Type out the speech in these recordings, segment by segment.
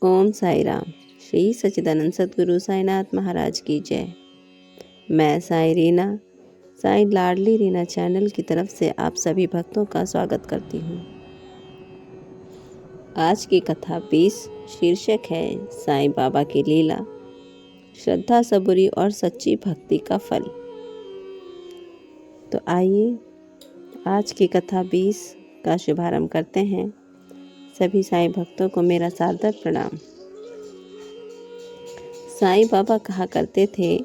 ओम साई राम। श्री सच्चिदानंद सद्गुरु साईनाथ महाराज की जय। मैं साई रीना, साई लाडली रीना चैनल की तरफ से आप सभी भक्तों का स्वागत करती हूँ। आज की कथा 20 शीर्षक है साईं बाबा की लीला, श्रद्धा सबूरी और सच्ची भक्ति का फल। तो आइए आज की कथा 20 का शुभारंभ करते हैं। सभी साईं भक्तों को मेरा सादर प्रणाम। साईं बाबा कहा करते थे,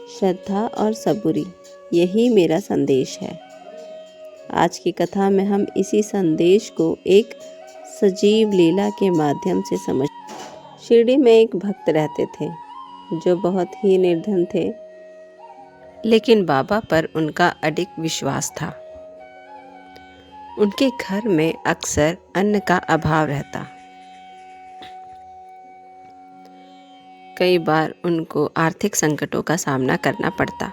श्रद्धा और सबूरी यही मेरा संदेश है। आज की कथा में हम इसी संदेश को एक सजीव लीला के माध्यम से समझ। शिरडी में एक भक्त रहते थे जो बहुत ही निर्धन थे, लेकिन बाबा पर उनका अडिग विश्वास था। उनके घर में अक्सर अन्न का अभाव रहता। कई बार उनको आर्थिक संकटों का सामना करना पड़ता।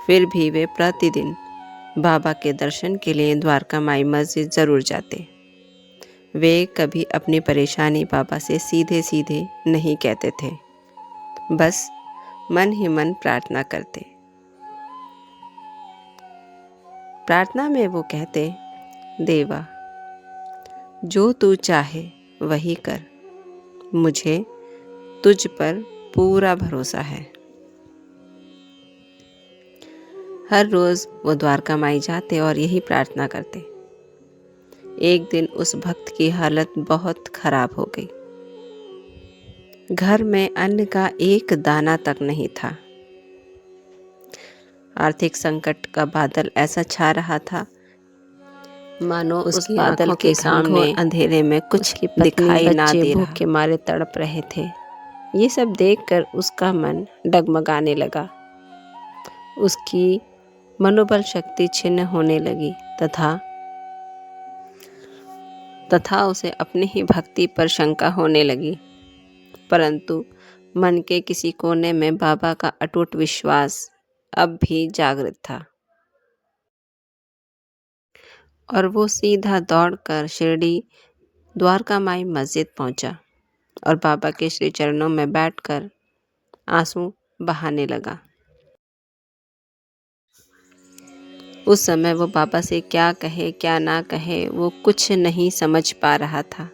फिर भी वे प्रतिदिन बाबा के दर्शन के लिए द्वारका माई मस्जिद ज़रूर जाते। वे कभी अपनी परेशानी बाबा से सीधे सीधे नहीं कहते थे, बस मन ही मन प्रार्थना करते। प्रार्थना में वो कहते, देवा, जो तू चाहे वही कर, मुझे तुझ पर पूरा भरोसा है। हर रोज़ वो द्वारका माई जाते और यही प्रार्थना करते। एक दिन उस भक्त की हालत बहुत खराब हो गई। घर में अन्न का एक दाना तक नहीं था। आर्थिक संकट का बादल ऐसा छा रहा था मानो उस बादल के सामने अंधेरे में कुछ दिखाई ना दे रहा। भूख के मारे तड़प रहे थे। ये सब देखकर उसका मन डगमगाने लगा। उसकी मनोबल शक्ति छिन्न होने लगी तथा उसे अपनी ही भक्ति पर शंका होने लगी। परंतु मन के किसी कोने में बाबा का अटूट विश्वास अब भी जागृत था और वो सीधा दौड़कर शिरडी द्वारका माई मस्जिद पहुंचा और बाबा के श्री चरणों में बैठकर आंसू बहाने लगा। उस समय वो बाबा से क्या कहे क्या ना कहे वो कुछ नहीं समझ पा रहा था।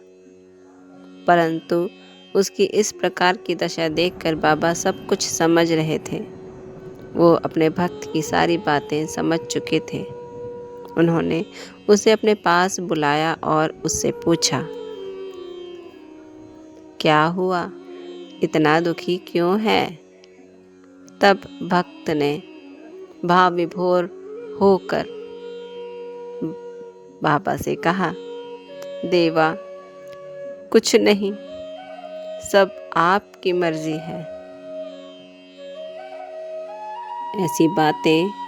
परंतु उसकी इस प्रकार की दशा देखकर बाबा सब कुछ समझ रहे थे। वो अपने भक्त की सारी बातें समझ चुके थे। उन्होंने उसे अपने पास बुलाया और उससे पूछा, क्या हुआ, इतना दुखी क्यों है? तब भक्त ने भाव विभोर होकर बाबा से कहा, देवा, कुछ नहीं, सब आपकी मर्जी है। ऐसी बातें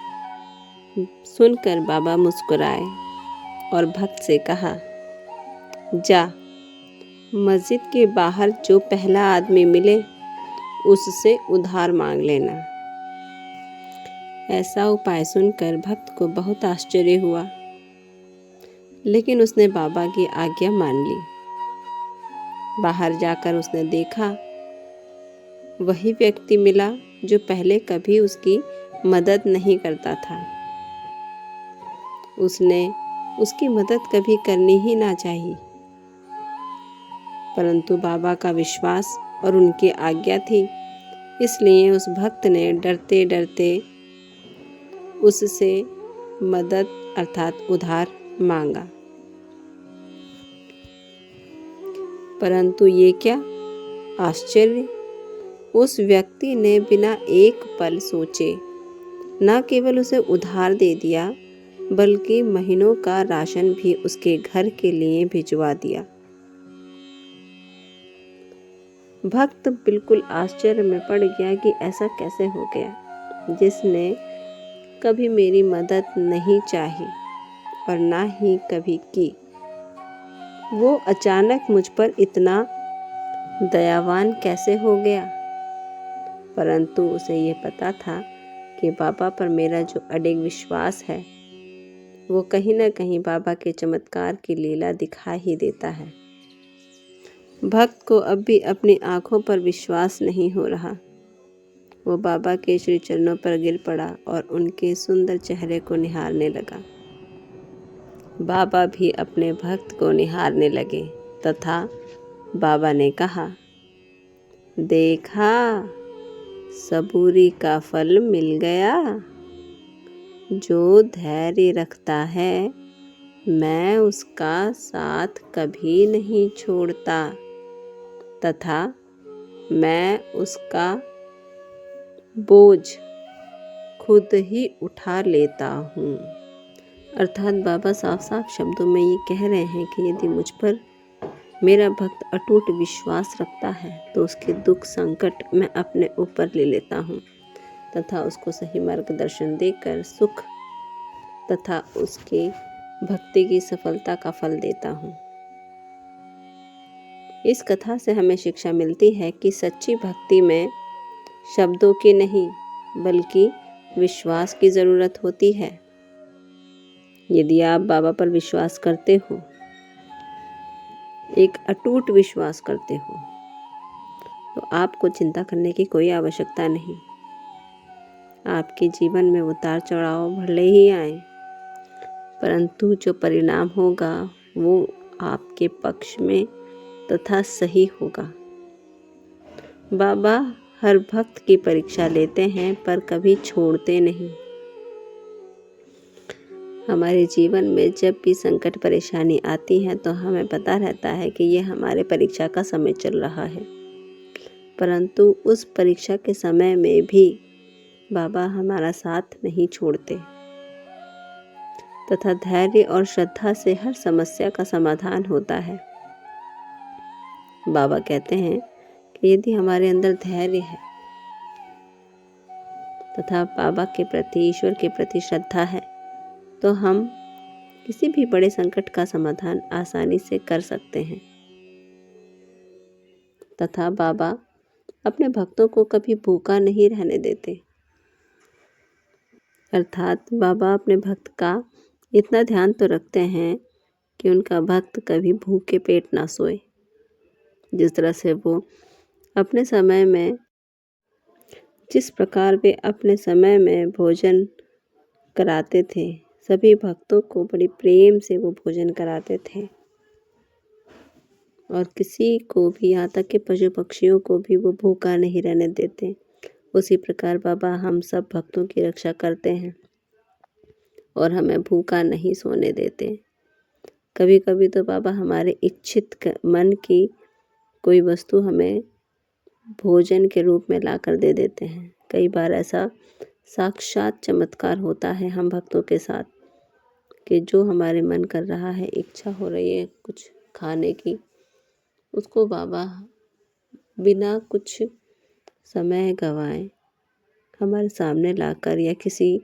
सुनकर बाबा मुस्कुराए और भक्त से कहा, जा, मस्जिद के बाहर जो पहला आदमी मिले उससे उधार मांग लेना। ऐसा उपाय सुनकर भक्त को बहुत आश्चर्य हुआ, लेकिन उसने बाबा की आज्ञा मान ली। बाहर जाकर उसने देखा, वही व्यक्ति मिला जो पहले कभी उसकी मदद नहीं करता था। उसने उसकी मदद कभी करनी ही ना चाहिए, परंतु बाबा का विश्वास और उनकी आज्ञा थी, इसलिए उस भक्त ने डरते डरते उससे मदद अर्थात उधार मांगा। परंतु ये क्या आश्चर्य, उस व्यक्ति ने बिना एक पल सोचे न केवल उसे उधार दे दिया, बल्कि महीनों का राशन भी उसके घर के लिए भिजवा दिया। भक्त बिल्कुल आश्चर्य में पड़ गया कि ऐसा कैसे हो गया, जिसने कभी मेरी मदद नहीं चाही और ना ही कभी की, वो अचानक मुझ पर इतना दयावान कैसे हो गया। परंतु उसे ये पता था कि बाबा पर मेरा जो अडिग विश्वास है वो कहीं ना कहीं बाबा के चमत्कार की लीला दिखा ही देता है। भक्त को अब भी अपनी आंखों पर विश्वास नहीं हो रहा। वो बाबा के श्री चरणों पर गिर पड़ा और उनके सुंदर चेहरे को निहारने लगा। बाबा भी अपने भक्त को निहारने लगे तथा बाबा ने कहा, देखा, सबूरी का फल मिल गया। जो धैर्य रखता है मैं उसका साथ कभी नहीं छोड़ता तथा मैं उसका बोझ खुद ही उठा लेता हूँ। अर्थात बाबा साफ साफ शब्दों में ये कह रहे हैं कि यदि मुझ पर मेरा भक्त अटूट विश्वास रखता है तो उसके दुख संकट मैं अपने ऊपर ले लेता हूँ तथा उसको सही मार्गदर्शन देकर सुख तथा उसके भक्ति की सफलता का फल देता हूँ। इस कथा से हमें शिक्षा मिलती है कि सच्ची भक्ति में शब्दों की नहीं बल्कि विश्वास की ज़रूरत होती है। यदि आप बाबा पर विश्वास करते हो, एक अटूट विश्वास करते हो, तो आपको चिंता करने की कोई आवश्यकता नहीं। आपके जीवन में उतार चढ़ाव भले ही आए, परंतु जो परिणाम होगा वो आपके पक्ष में तथा सही होगा। बाबा हर भक्त की परीक्षा लेते हैं पर कभी छोड़ते नहीं। हमारे जीवन में जब भी संकट परेशानी आती है तो हमें पता रहता है कि ये हमारे परीक्षा का समय चल रहा है, परंतु उस परीक्षा के समय में भी बाबा हमारा साथ नहीं छोड़ते तथा धैर्य और श्रद्धा से हर समस्या का समाधान होता है। बाबा कहते हैं कि यदि हमारे अंदर धैर्य है तथा बाबा के प्रति, ईश्वर के प्रति श्रद्धा है तो हम किसी भी बड़े संकट का समाधान आसानी से कर सकते हैं तथा बाबा अपने भक्तों को कभी भूखा नहीं रहने देते। अर्थात बाबा अपने भक्त का इतना ध्यान तो रखते हैं कि उनका भक्त कभी भूखे पेट ना सोए। जिस तरह से वो अपने समय में, जिस प्रकार वे अपने समय में भोजन कराते थे, सभी भक्तों को बड़ी प्रेम से वो भोजन कराते थे और किसी को भी, यहाँ तक कि पशु पक्षियों को भी वो भूखा नहीं रहने देते। उसी प्रकार बाबा हम सब भक्तों की रक्षा करते हैं और हमें भूखा नहीं सोने देते। कभी कभी तो बाबा हमारे इच्छित मन की कोई वस्तु हमें भोजन के रूप में लाकर दे देते हैं। कई बार ऐसा साक्षात चमत्कार होता है हम भक्तों के साथ कि जो हमारे मन कर रहा है, इच्छा हो रही है कुछ खाने की, उसको बाबा बिना कुछ समय गंवाए हमारे सामने लाकर या किसी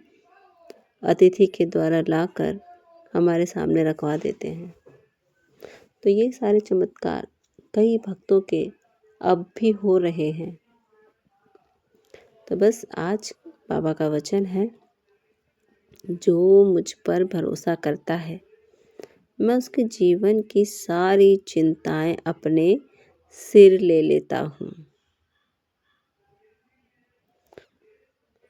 अतिथि के द्वारा लाकर हमारे सामने रखवा देते हैं। तो ये सारे चमत्कार कई भक्तों के अब भी हो रहे हैं। तो बस आज बाबा का वचन है, जो मुझ पर भरोसा करता है मैं उसके जीवन की सारी चिंताएं अपने सिर ले लेता हूँ।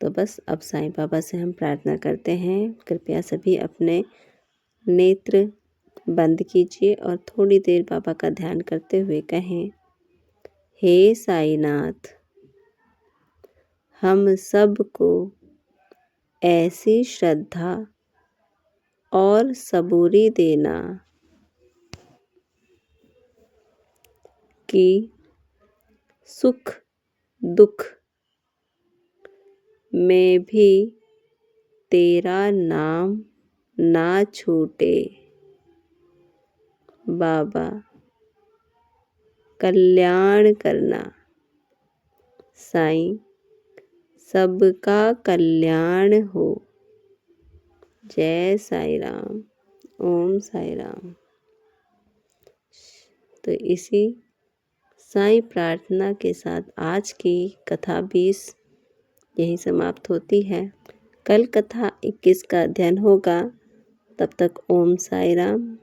तो बस अब साईं बाबा से हम प्रार्थना करते हैं, कृपया सभी अपने नेत्र बंद कीजिए और थोड़ी देर बाबा का ध्यान करते हुए कहें, हे साईनाथ, हम सबको ऐसी श्रद्धा और सबूरी देना कि सुख दुख में भी तेरा नाम ना छूटे। बाबा, कल्याण करना। साईं, सबका कल्याण हो। जय साईं राम। ओम साईं राम। तो इसी साईं प्रार्थना के साथ आज की कथा 20 यही समाप्त होती है। कल कथा 21 का अध्ययन होगा। तब तक ओम साईं राम।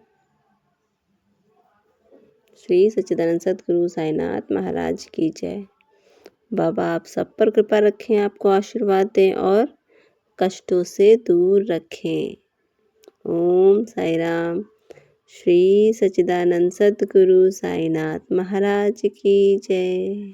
श्री सच्चिदानंद सद्गुरु साईनाथ महाराज की जय। बाबा आप सब पर कृपा रखें, आपको आशीर्वाद दें और कष्टों से दूर रखें। ओम साई राम। श्री सच्चिदानंद सद्गुरु साईनाथ महाराज की जय।